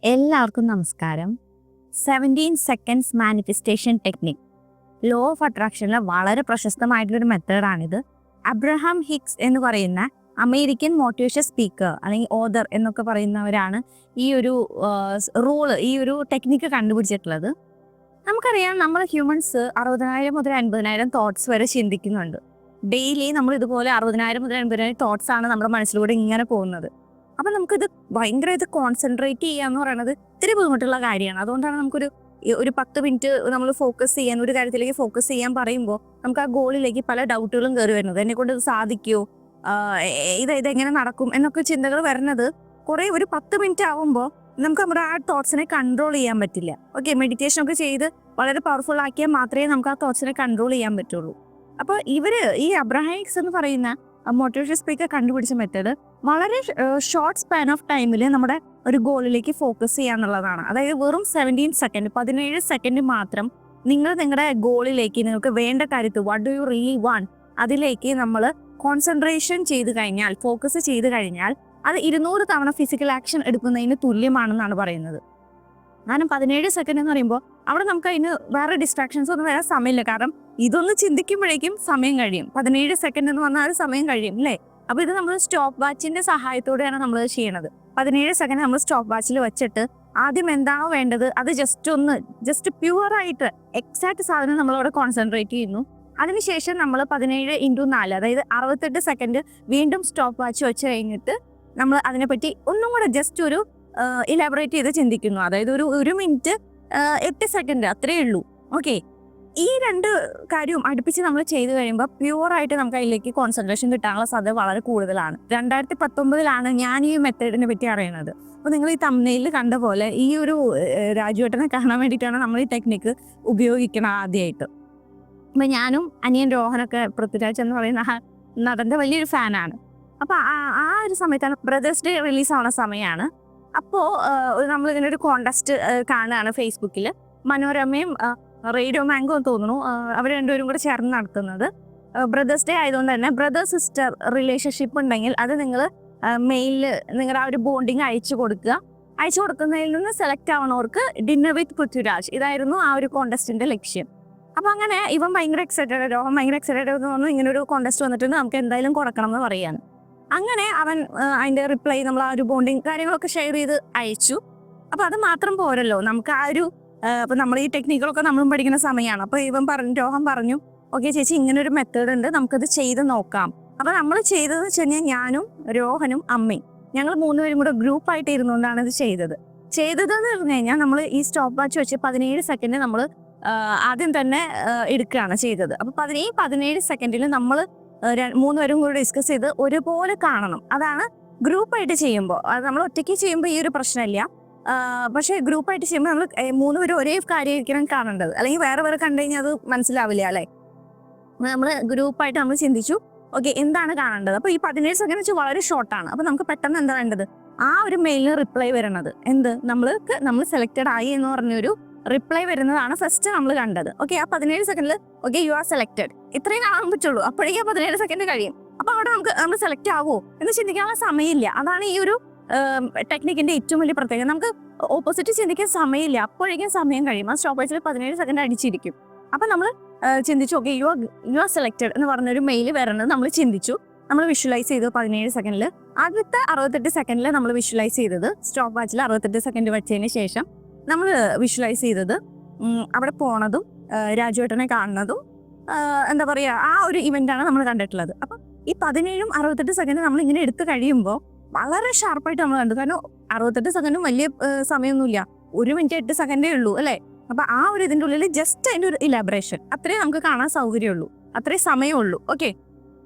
എല്ലാവർക്കും നമസ്കാരം. 17 seconds manifestation technique law of അട്രാക്ഷനിലെ വളരെ പ്രശസ്തമായിട്ടുള്ളൊരു മെത്തേഡാണിത്. അബ്രഹാം ഹിക്സ് എന്ന് പറയുന്ന അമേരിക്കൻ മോട്ടിവേഷൻ സ്പീക്കർ അല്ലെങ്കിൽ ഓദർ എന്നൊക്കെ പറയുന്നവരാണ് ഈ ഒരു ഈ ഒരു ടെക്നിക്ക് കണ്ടുപിടിച്ചിട്ടുള്ളത്. നമുക്കറിയാം, നമ്മൾ ഹ്യൂമൻസ് 60,000 മുതൽ 50,000 തോട്ട്സ് വരെ ചിന്തിക്കുന്നുണ്ട്. ഡെയിലി നമ്മൾ ഇതുപോലെ 60,000 മുതൽ 50,000 തോട്ട്സ് ആണ് നമ്മുടെ മനസ്സിലൂടെ ഇങ്ങനെ പോകുന്നത്. അപ്പം നമുക്കിത് ഭയങ്കരമായിട്ട് കോൺസെൻട്രേറ്റ് ചെയ്യുക എന്ന് പറയുന്നത് ഇത്തിരി ബുദ്ധിമുട്ടുള്ള കാര്യമാണ്. അതുകൊണ്ടാണ് ഒരു 10 മിനിറ്റ് നമ്മൾ ഫോക്കസ് ചെയ്യാൻ, ഒരു കാര്യത്തിലേക്ക് ഫോക്കസ് ചെയ്യാൻ പറയുമ്പോൾ നമുക്ക് ആ ഗോളിലേക്ക് പല ഡൗട്ടുകളും കയറി വരുന്നത്. എന്നെ കൊണ്ട് ഇത് സാധിക്കുമോ, ഇതെങ്ങനെ നടക്കും എന്നൊക്കെ ചിന്തകൾ വരുന്നത് ഒരു 10 മിനിറ്റ് ആവുമ്പോൾ നമുക്ക് നമ്മുടെ ആ തോട്ട്സിനെ കൺട്രോൾ ചെയ്യാൻ പറ്റില്ല. ഓക്കെ, മെഡിറ്റേഷൻ ഒക്കെ ചെയ്ത് വളരെ പവർഫുൾ ആക്കിയാൽ മാത്രമേ നമുക്ക് ആ തോട്ട്സിനെ കൺട്രോൾ ചെയ്യാൻ പറ്റുള്ളൂ. അപ്പോൾ ഈ അബ്രഹാം ഹിക്സ് എന്ന് പറയുന്ന മോട്ടിവേഷൻ സ്പീക്കർ കണ്ടുപിടിച്ച മെത്തേഡ് വളരെ ഷോർട്ട് സ്പാൻ ഓഫ് ടൈമിൽ നമ്മുടെ ഒരു ഗോളിലേക്ക് ഫോക്കസ് ചെയ്യാന്നുള്ളതാണ്. അതായത് വെറും 17 സെക്കൻഡ് മാത്രം നിങ്ങളുടെ ഗോളിലേക്ക്, നിങ്ങൾക്ക് വേണ്ട കാര്യത്തിൽ what do you really want, അതിലേക്ക് നമ്മൾ കോൺസെൻട്രേഷൻ ചെയ്ത് കഴിഞ്ഞാൽ, ഫോക്കസ് ചെയ്ത് കഴിഞ്ഞാൽ അത് 200 തവണ ഫിസിക്കൽ ആക്ഷൻ എടുക്കുന്നതിന് തുല്യമാണെന്നാണ് പറയുന്നത്. കാരണം 17 സെക്കൻഡ് എന്ന് പറയുമ്പോൾ അവിടെ നമുക്ക് അതിന് വേറെ ഡിസ്ട്രാക്ഷൻസ് ഒന്നും വരാൻ സമയമില്ല. കാരണം ഇതൊന്ന് ചിന്തിക്കുമ്പോഴേക്കും സമയം കഴിയും. 17 സെക്കൻഡ് എന്ന് പറഞ്ഞാൽ സമയം കഴിയും അല്ലേ? അപ്പോൾ ഇത് നമ്മൾ സ്റ്റോപ്പ് വാച്ചിന്റെ സഹായത്തോടെയാണ് നമ്മൾ ചെയ്യണത്. 17 സെക്കൻഡ് നമ്മൾ സ്റ്റോപ്പ് വാച്ചിൽ വെച്ചിട്ട് ആദ്യം എന്താണോ വേണ്ടത് അത് ജസ്റ്റ് പ്യുവറായിട്ട് എക്സാക്ട് സാധനം നമ്മളവിടെ കോൺസെൻട്രേറ്റ് ചെയ്യുന്നു. അതിനുശേഷം നമ്മൾ 17x4, അതായത് 68 സെക്കൻഡ് വീണ്ടും സ്റ്റോപ്പ് വാച്ച് വെച്ച് കഴിഞ്ഞിട്ട് നമ്മൾ അതിനെപ്പറ്റി ഒന്നും കൂടെ ജസ്റ്റ് ഒരു ഇലാബറേറ്റ് ചെയ്ത് ചിന്തിക്കുന്നു. അതായത് ഒരു മിനിറ്റ് 8 സെക്കൻഡ് അത്രയേ ഉള്ളൂ. ഓക്കെ, ഈ രണ്ട് കാര്യവും അടുപ്പിച്ച് നമ്മൾ ചെയ്ത് കഴിയുമ്പോൾ പ്യുവറായിട്ട് നമുക്ക് അതിലേക്ക് കോൺസെൻട്രേഷൻ കിട്ടാനുള്ള സാധ്യത വളരെ കൂടുതലാണ്. 2019 ഞാൻ ഈ മെത്തേഡിനെ പറ്റി അറിയുന്നത്. അപ്പോൾ നിങ്ങൾ ഈ തംബ്നെയിലിൽ കണ്ട പോലെ ഈ ഒരു രാജുവേട്ടനെ കാണാൻ വേണ്ടിയിട്ടാണ് നമ്മൾ ഈ ടെക്നിക്ക് ഉപയോഗിക്കണം ആദ്യമായിട്ട്. അപ്പം ഞാനും അനിയൻ രോഹനൊക്കെ, പൃഥ്വിരാജ് എന്ന് പറയുന്ന നടൻ്റെ വലിയൊരു ഫാനാണ്. അപ്പോൾ ആ ഒരു സമയത്താണ് ബ്രദേഴ്സ് ഡേ റിലീസ് ആവുന്ന സമയമാണ്. അപ്പോൾ നമ്മളിങ്ങനെ ഒരു കോണ്ടസ്റ്റ് കാണുകയാണ് ഫേസ്ബുക്കിൽ. മനോരമയും റേഡിയോ മാംഗോ എന്ന് തോന്നുന്നു, അവർ രണ്ടുപേരും കൂടെ ചേർന്ന് നടത്തുന്നത്. ബ്രദേഴ്സ് ഡേ ആയതുകൊണ്ട് തന്നെ ബ്രദർ സിസ്റ്റർ റിലേഷൻഷിപ്പ് ഉണ്ടെങ്കിൽ അത് നിങ്ങൾ മെയിലിൽ നിങ്ങളുടെ ആ ഒരു ബോണ്ടിങ് അയച്ചു കൊടുക്കുന്നതിൽ നിന്ന് സെലക്ട് ആവണവർക്ക് ഡിന്നർ വിത്ത് പൃഥ്വിരാജ്, ഇതായിരുന്നു ആ ഒരു കോണ്ടസ്റ്റിന്റെ ലക്ഷ്യം. അപ്പം അങ്ങനെ രോഹൻ ഭയങ്കര എക്സൈറ്റഡ് എന്ന് പറഞ്ഞു, ഇങ്ങനെ ഒരു കോണ്ടസ്റ്റ് വന്നിട്ടുണ്ട്, നമുക്ക് എന്തായാലും കൊടുക്കണം എന്ന് പറയാണ്. അങ്ങനെ അവൻ അതിന്റെ റിപ്ലൈ, നമ്മൾ ആ ഒരു ബോണ്ടിങ് കാര്യങ്ങളൊക്കെ ഷെയർ ചെയ്ത് അയച്ചു. അപ്പൊ അത് മാത്രം പോരല്ലോ, നമുക്ക് ആ ഒരു അപ്പൊ നമ്മൾ ഈ ടെക്നിക്കുകളൊക്കെ നമ്മളും പഠിക്കുന്ന സമയമാണ്. അപ്പൊ രോഹൻ പറഞ്ഞു, ഓക്കെ ചേച്ചി, ഇങ്ങനെ ഒരു മെത്തേഡ് ഉണ്ട്, നമുക്കത് ചെയ്ത് നോക്കാം. അപ്പൊ നമ്മൾ ചെയ്തതെന്ന് വെച്ച് കഴിഞ്ഞാൽ ഞാനും രോഹനും അമ്മയും ഞങ്ങൾ 3 പേരും കൂടെ ഗ്രൂപ്പായിട്ട് ഇരുന്നുകൊണ്ടാണ് ഇത് ചെയ്തതെന്ന് പറഞ്ഞു കഴിഞ്ഞാൽ നമ്മൾ ഈ സ്റ്റോപ്പ് വാച്ച് വെച്ച് 17 സെക്കൻഡ് നമ്മൾ ആദ്യം തന്നെ എടുക്കുകയാണ് ചെയ്തത്. അപ്പൊ 17 സെക്കൻഡിൽ നമ്മൾ 3 പേരും കൂടെ ഡിസ്കസ് ചെയ്ത് ഒരുപോലെ കാണണം. അതാണ് ഗ്രൂപ്പായിട്ട് ചെയ്യുമ്പോൾ. അത് നമ്മൾ ഒറ്റയ്ക്ക് ചെയ്യുമ്പോൾ ഈ ഒരു പ്രശ്നമില്ല. പക്ഷെ ഗ്രൂപ്പായിട്ട് ചെയ്യുമ്പോൾ നമ്മൾ 3 പേരും ഒരേ കാര്യമായിരിക്കണം കാണേണ്ടത്. അല്ലെങ്കിൽ വേറെ കണ്ടു കഴിഞ്ഞാൽ അത് മനസ്സിലാവില്ല അല്ലേ? നമ്മൾ ഗ്രൂപ്പായിട്ട് നമ്മൾ ചിന്തിച്ചു, ഓക്കെ എന്താണ് കാണേണ്ടത്. അപ്പോൾ ഈ 17 സെക്കൻഡ് വെച്ച് വളരെ ഷോർട്ടാണ്. അപ്പോൾ നമുക്ക് പെട്ടെന്ന് എന്താ വേണ്ടത്, ആ ഒരു മെയിലിന് റിപ്ലൈ വരണത്, നമ്മൾ സെലക്റ്റഡ് ആയി എന്ന് പറഞ്ഞൊരു റിപ്ലൈ വരുന്നതാണ് ഫസ്റ്റ് നമ്മൾ കണ്ടത്. ഓക്കെ, ആ 17 സെക്കൻഡിൽ ഓക്കെ യു ആർ സെലക്റ്റഡ് ഇത്രയും കാണാൻ പറ്റുള്ളൂ. അപ്പോഴേക്കും 17 സെക്കൻഡ് കഴിയും. അപ്പോൾ അവിടെ നമ്മൾ സെലക്ട് ആവുമോ എന്ന് ചിന്തിക്കാനുള്ള സമയമില്ല. അതാണ് ഈ ഒരു ടെക്നിക്കിന്റെ ഏറ്റവും വലിയ പ്രത്യേകത. നമുക്ക് ഓപ്പോസിറ്റ് ചിന്തിക്കാൻ സമയമില്ല, അപ്പോഴേക്കും സമയം കഴിയും. ആ സ്റ്റോപ്പ് വാച്ചിൽ 17 സെക്കൻഡ് അടിച്ചിരിക്കും. അപ്പൊ നമ്മൾ ചിന്തിച്ചു, ഓക്കെ യു ആർ സെലക്റ്റഡ് എന്ന് പറഞ്ഞൊരു മെയിൽ വരണത് നമ്മൾ ചിന്തിച്ചു, നമ്മൾ വിഷ്വലൈസ് ചെയ്തു. 17 സെക്കൻഡിൽ ആദ്യത്തെ 68 സെക്കൻഡിൽ നമ്മൾ വിഷ്വലൈസ് ചെയ്തത്, സ്റ്റോപ്പ് വാച്ചിൽ 68 സെക്കൻഡ് വെച്ചതിന് ശേഷം നമ്മൾ വിഷ്വലൈസ് ചെയ്തത് അവിടെ പോണതും രാജുവേട്ടനെ കാണുന്നതും എന്താ പറയുക, ആ ഒരു ഇവന്റാണ് നമ്മൾ കണ്ടിട്ടുള്ളത്. അപ്പം ഈ 17ഉം 68 സെക്കൻഡ് നമ്മൾ ഇങ്ങനെ എടുത്തു കഴിയുമ്പോൾ വളരെ ഷാർപ്പായിട്ട് നമ്മൾ കണ്ടു. കാരണം 68 സെക്കൻഡും വലിയ സമയമൊന്നുമില്ല, 1 മിനിറ്റ് 8 സെക്കൻഡേ ഉള്ളൂ അല്ലേ? അപ്പൊ ആ ഒരു ഇതിൻ്റെ ഉള്ളിൽ ജസ്റ്റ് അതിൻ്റെ ഒരു ഇലാബറേഷൻ അത്രയും നമുക്ക് കാണാൻ സൗകര്യമുള്ളൂ, അത്രയും സമയമുള്ളൂ. ഓക്കെ,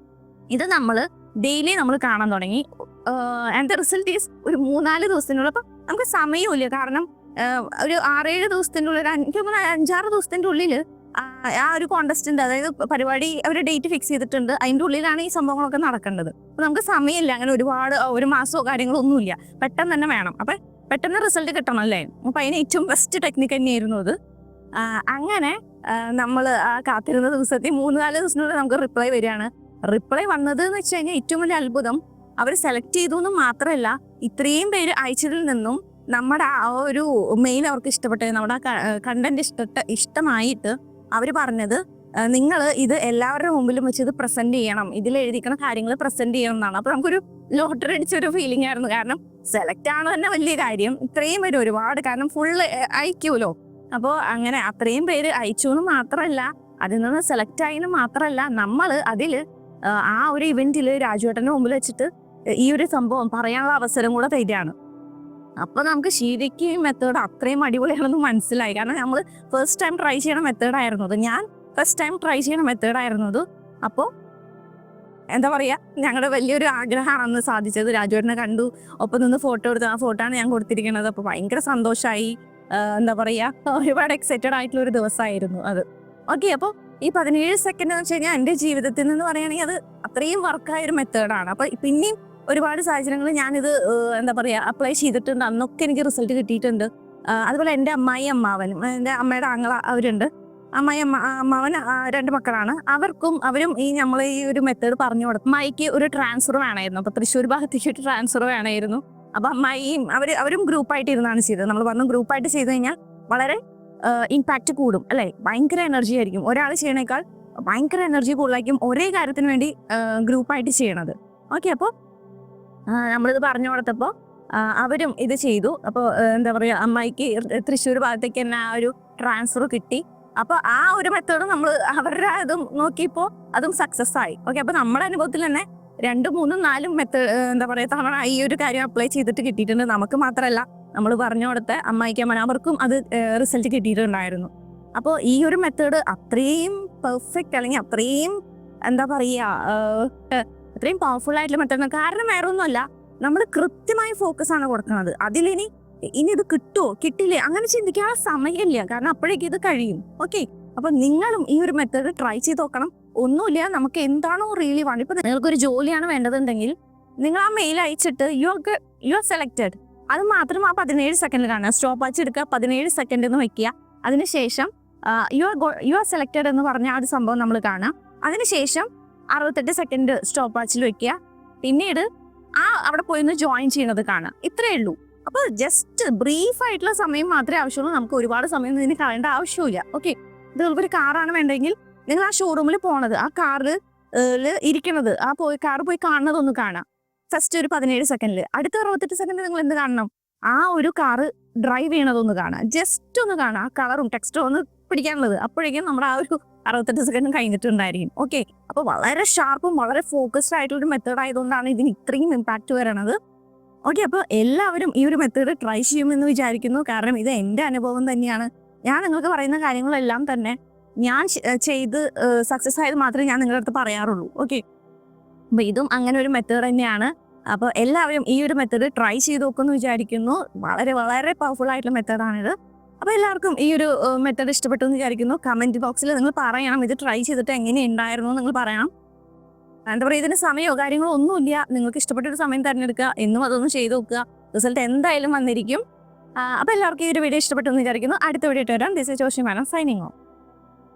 ഇത് നമ്മൾ ഡെയിലി നമ്മൾ കാണാൻ തുടങ്ങി. ആൻഡ് ദ റിസൾട്ട് ഈസ് ഒരു 3-4 ദിവസത്തിനുള്ളിൽ. അപ്പം നമുക്ക് സമയമില്ല, കാരണം ഒരു 6-7 ദിവസത്തിൻ്റെ ഉള്ളിൽ, എനിക്ക് 5-6 ദിവസത്തിൻ്റെ ഉള്ളിൽ ആ ഒരു കോണ്ടസ്റ്റിന്റെ, അതായത് പരിപാടി അവർ ഡേറ്റ് ഫിക്സ് ചെയ്തിട്ടുണ്ട്, അതിൻ്റെ ഉള്ളിലാണ് ഈ സംഭവങ്ങളൊക്കെ നടക്കേണ്ടത്. അപ്പൊ നമുക്ക് സമയമില്ല, അങ്ങനെ ഒരുപാട് 1 മാസമോ കാര്യങ്ങളോ ഒന്നുമില്ല, പെട്ടെന്ന് തന്നെ വേണം. അപ്പൊ പെട്ടെന്ന് റിസൾട്ട് കിട്ടണം അല്ലേ? അപ്പൊ അതിന് ഏറ്റവും ബെസ്റ്റ് ടെക്നിക്ക് തന്നെയായിരുന്നു അത്. അങ്ങനെ നമ്മൾ കാത്തിരുന്ന ദിവസത്തിൽ 3-4 ദിവസത്തിനുള്ളിൽ നമുക്ക് റിപ്ലൈ വരികയാണ്. റിപ്ലൈ വന്നത് എന്ന് വെച്ച് കഴിഞ്ഞാൽ ഏറ്റവും വലിയ അത്ഭുതം, അവർ സെലക്ട് ചെയ്തു എന്ന് മാത്രമല്ല, ഇത്രയും പേര് അയച്ചതിൽ നിന്നും നമ്മുടെ ആ ഒരു മെയിൽ അവർക്ക് ഇഷ്ടപ്പെട്ടത്, നമ്മുടെ കണ്ടന്റ് ഇഷ്ടമായിട്ട് അവർ പറഞ്ഞത് നിങ്ങൾ ഇത് എല്ലാവരുടെ മുമ്പിലും വെച്ച് ഇത് പ്രസന്റ് ചെയ്യണം, ഇതിൽ എഴുതിക്കുന്ന കാര്യങ്ങൾ പ്രസന്റ് ചെയ്യണം എന്നാണ്. അപ്പൊ നമുക്കൊരു ലോട്ടറി അടിച്ചൊരു ഫീലിംഗ് ആയിരുന്നു. കാരണം സെലക്ട് ആണ് തന്നെ വലിയ കാര്യം. ഇത്രയും പേര് ഒരുപാട്, കാരണം ഫുള്ള് അയക്കൂലോ. അപ്പോൾ അങ്ങനെ അത്രയും പേര് അയച്ചു എന്ന് മാത്രമല്ല, അതിൽ നിന്ന് സെലക്ട് ആയെന്ന് മാത്രമല്ല, നമ്മൾ അതിൽ ആ ഒരു ഇവന്റിൽ രാജുവേട്ടന്റെ മുമ്പിൽ വെച്ചിട്ട് ഈ ഒരു സംഭവം പറയാനുള്ള അവസരം കൂടെ തരികയാണ്. അപ്പൊ നമുക്ക് ശരിക്കും ഈ മെത്തേഡ് അത്രയും അടിപൊളിയാണെന്ന് മനസ്സിലായി. കാരണം നമ്മൾ ഫസ്റ്റ് ടൈം ട്രൈ ചെയ്യണ മെത്തേഡായിരുന്നു അത്. ഞാൻ ഫസ്റ്റ് ടൈം ട്രൈ ചെയ്യണ മെത്തേഡായിരുന്നു അത്. അപ്പോൾ എന്താ പറയാ, ഞങ്ങളുടെ വലിയൊരു ആഗ്രഹമാണ് അന്ന് സാധിച്ചത്. രാജുവേട്ടനെ കണ്ടു, ഒപ്പം നിന്ന് ഫോട്ടോ എടുത്തു. ആ ഫോട്ടോ ആണ് ഞാൻ കൊടുത്തിരിക്കുന്നത്. അപ്പോൾ ഭയങ്കര സന്തോഷമായി. എന്താ പറയാ, ഒരുപാട് എക്സൈറ്റഡ് ആയിട്ടുള്ള ഒരു ദിവസമായിരുന്നു അത്. ഓക്കെ, അപ്പോൾ ഈ 17 സെക്കൻഡ് എന്ന് വെച്ച് കഴിഞ്ഞാൽ എൻ്റെ ജീവിതത്തിൽ നിന്ന് പറയുകയാണെങ്കിൽ അത് അത്രയും വർക്കായ ഒരു മെത്തേഡാണ്. അപ്പോൾ പിന്നെയും ഒരുപാട് സാഹചര്യങ്ങൾ ഞാനിത് എന്താ പറയാ അപ്ലൈ ചെയ്തിട്ടുണ്ട്. അന്നൊക്കെ എനിക്ക് റിസൾട്ട് കിട്ടിയിട്ടുണ്ട്. അതുപോലെ എൻ്റെ അമ്മായി അമ്മാവനും, എൻ്റെ അമ്മയുടെ ആങ്ങള അവരുണ്ട്. അമ്മാവൻ 2 മക്കളാണ്. അവരും നമ്മൾ ഈ ഒരു മെത്തേഡ് പറഞ്ഞു കൊടുക്കും. അമ്മായിക്ക് ഒരു ട്രാൻസ്ഫർ വേണമായിരുന്നു. അപ്പൊ തൃശ്ശൂർ ഭാഗത്തേക്ക് ഒരു ട്രാൻസ്ഫർ വേണമായിരുന്നു. അപ്പൊ അമ്മായിയും അവരും ഗ്രൂപ്പായിട്ട് ഇരുന്നാണ് ചെയ്തത്. നമ്മൾ പറഞ്ഞു ഗ്രൂപ്പായിട്ട് ചെയ്ത് കഴിഞ്ഞാൽ വളരെ ഇമ്പാക്റ്റ് കൂടും അല്ലെ, ഭയങ്കര എനർജി ആയിരിക്കും. ഒരാൾ ചെയ്യണേക്കാൾ ഭയങ്കര എനർജി കൂടുതലായിരിക്കും ഒരേ കാര്യത്തിന് വേണ്ടി ഗ്രൂപ്പായിട്ട് ചെയ്യണത്. ഓക്കെ, അപ്പോൾ നമ്മളിത് പറഞ്ഞു കൊടുത്തപ്പോൾ അവരും ഇത് ചെയ്തു. അപ്പോൾ എന്താ പറയുക, അമ്മായിക്ക് തൃശ്ശൂർ ഭാഗത്തേക്ക് തന്നെ ആ ഒരു ട്രാൻസ്ഫർ കിട്ടി. അപ്പൊ ആ ഒരു മെത്തേഡ് നമ്മൾ അവരുടെ അതും നോക്കിയപ്പോൾ അതും സക്സസ് ആയി. ഓക്കെ, അപ്പൊ നമ്മുടെ അനുഭവത്തിൽ തന്നെ 2, 3, 4 മെത്തേഡ് എന്താ പറയുക തവണ ഈ ഒരു കാര്യം അപ്ലൈ ചെയ്തിട്ട് കിട്ടിയിട്ടുണ്ട്. നമുക്ക് മാത്രമല്ല, നമ്മൾ പറഞ്ഞു കൊടുത്ത അമ്മായിക്ക് അവർക്കും അത് റിസൾട്ട് കിട്ടിയിട്ടുണ്ടായിരുന്നു. അപ്പോൾ ഈ ഒരു മെത്തേഡ് അത്രയും പെർഫെക്റ്റ്, അല്ലെങ്കിൽ അത്രയും എന്താ പറയുക അത്രയും പവർഫുൾ ആയിട്ടുള്ള മെത്തേഡ്. കാരണം വേറെ ഒന്നുമല്ല, നമ്മൾ കൃത്യമായ ഫോക്കസ് ആണ് കൊടുക്കുന്നത്. അതിലിനി ഇത് കിട്ടുമോ കിട്ടില്ലേ അങ്ങനെ ചിന്തിക്കാനുള്ള സമയമില്ല. കാരണം അപ്പോഴേക്കും ഇത് കഴിയും. ഓക്കെ, അപ്പൊ നിങ്ങളും ഈ ഒരു മെത്തേഡ് ട്രൈ ചെയ്ത് നോക്കണം. ഒന്നുമില്ല, നമുക്ക് എന്താണോ റിയലി വേണ്ടത്. ഇപ്പൊ നിങ്ങൾക്കൊരു ജോലിയാണ് വേണ്ടതുണ്ടെങ്കിൽ നിങ്ങൾ ആ മെയിൽ അയച്ചിട്ട് യു ആർ സെലക്റ്റഡ്, അത് മാത്രം ആ 17 സെക്കൻഡിൽ കാണുക. സ്റ്റോപ്പ് വാച്ച് എടുക്കുക, 17 സെക്കൻഡ് എന്ന് വെക്കുക. അതിനുശേഷം യു ആർ സെലക്റ്റഡ് എന്ന് പറഞ്ഞ ആ ഒരു സംഭവം നമ്മൾ കാണാം. അതിനുശേഷം 68 സെക്കൻഡ് സ്റ്റോപ്പ് വാച്ചിൽ വെക്കുക. പിന്നീട് അവിടെ പോയി ഒന്ന് ജോയിൻ ചെയ്യുന്നത് കാണാം. ഇത്രയേ ഉള്ളൂ. അപ്പൊ ജസ്റ്റ് ബ്രീഫ് ആയിട്ടുള്ള സമയം മാത്രമേ ആവശ്യമുള്ളൂ. നമുക്ക് ഒരുപാട് സമയം ഇതിന് കളയേണ്ട ആവശ്യമില്ല. ഓക്കെ, ഇത് ഒരു കാറാണ് വേണ്ടെങ്കിൽ നിങ്ങൾ ആ ഷോറൂമിൽ പോണത്, ആ കാറിൽ ഇരിക്കുന്നത്, കാർ പോയി കാണുന്നതൊന്ന് കാണാം. ഫസ്റ്റ് ഒരു 17 സെക്കൻഡിൽ. അടുത്ത 68 സെക്കൻഡ് നിങ്ങൾ എന്ത് കാണണം, ആ ഒരു കാറ് ഡ്രൈവ് ചെയ്യണതൊന്ന് കാണാം. ജസ്റ്റ് ഒന്ന് കാണാം, ആ കളറും ടെക്സ്റ്റും ഒന്ന് പിടിക്കാനുള്ളത്. അപ്പോഴേക്കും നമ്മുടെ ആ ഒരു 68 സെക്കൻഡ് കഴിഞ്ഞിട്ടുണ്ടായിരിക്കും. ഓക്കെ, അപ്പൊ വളരെ ഷാർപ്പും വളരെ ഫോക്കസ്ഡ് ആയിട്ടുള്ളൊരു മെത്തേഡ് ആയതുകൊണ്ടാണ് ഇതിന് ഇത്രയും ഇമ്പാക്ട് വരണത്. ഓക്കെ, അപ്പോൾ എല്ലാവരും ഈ ഒരു മെത്തേഡ് ട്രൈ ചെയ്യുമെന്ന് വിചാരിക്കുന്നു. കാരണം ഇത് എൻ്റെ അനുഭവം തന്നെയാണ്. ഞാൻ നിങ്ങൾക്ക് പറയുന്ന കാര്യങ്ങളെല്ലാം തന്നെ ഞാൻ ചെയ്ത് സക്സസ് ആയത് മാത്രമേ ഞാൻ നിങ്ങളുടെ അടുത്ത് പറയാറുള്ളൂ. ഓക്കെ, അപ്പൊ ഇതും അങ്ങനെ ഒരു മെത്തേഡ് തന്നെയാണ്. അപ്പോൾ എല്ലാവരും ഈ ഒരു മെത്തേഡ് ട്രൈ ചെയ്ത് നോക്കുമെന്ന് വിചാരിക്കുന്നു. വളരെ വളരെ പവർഫുൾ ആയിട്ടുള്ള മെത്തേഡാണിത്. അപ്പോൾ എല്ലാവർക്കും ഈ ഒരു മെത്തേഡ് ഇഷ്ടപ്പെട്ടു എന്ന് വിചാരിക്കുന്നു. കമന്റ് ബോക്സിൽ നിങ്ങൾ പറയണം, ഇത് ട്രൈ ചെയ്തിട്ട് എങ്ങനെയുണ്ടായിരുന്നു നിങ്ങൾ പറയണം. എന്താ പറയുക, ഇതിന് സമയമോ കാര്യങ്ങളോ ഒന്നുമില്ല. നിങ്ങൾക്ക് ഇഷ്ടപ്പെട്ടൊരു സമയം തിരഞ്ഞെടുക്കുക, എന്നും അതൊന്നും ചെയ്ത് നോക്കുക. റിസൾട്ട് എന്തായാലും വന്നിരിക്കും. അപ്പോൾ എല്ലാവർക്കും ഈ ഒരു വീഡിയോ ഇഷ്ടപ്പെട്ടു എന്ന് വിചാരിക്കുന്നു. അടുത്ത വീഡിയോ ഇട്ട് വരാം. This is Joshi madam signing of.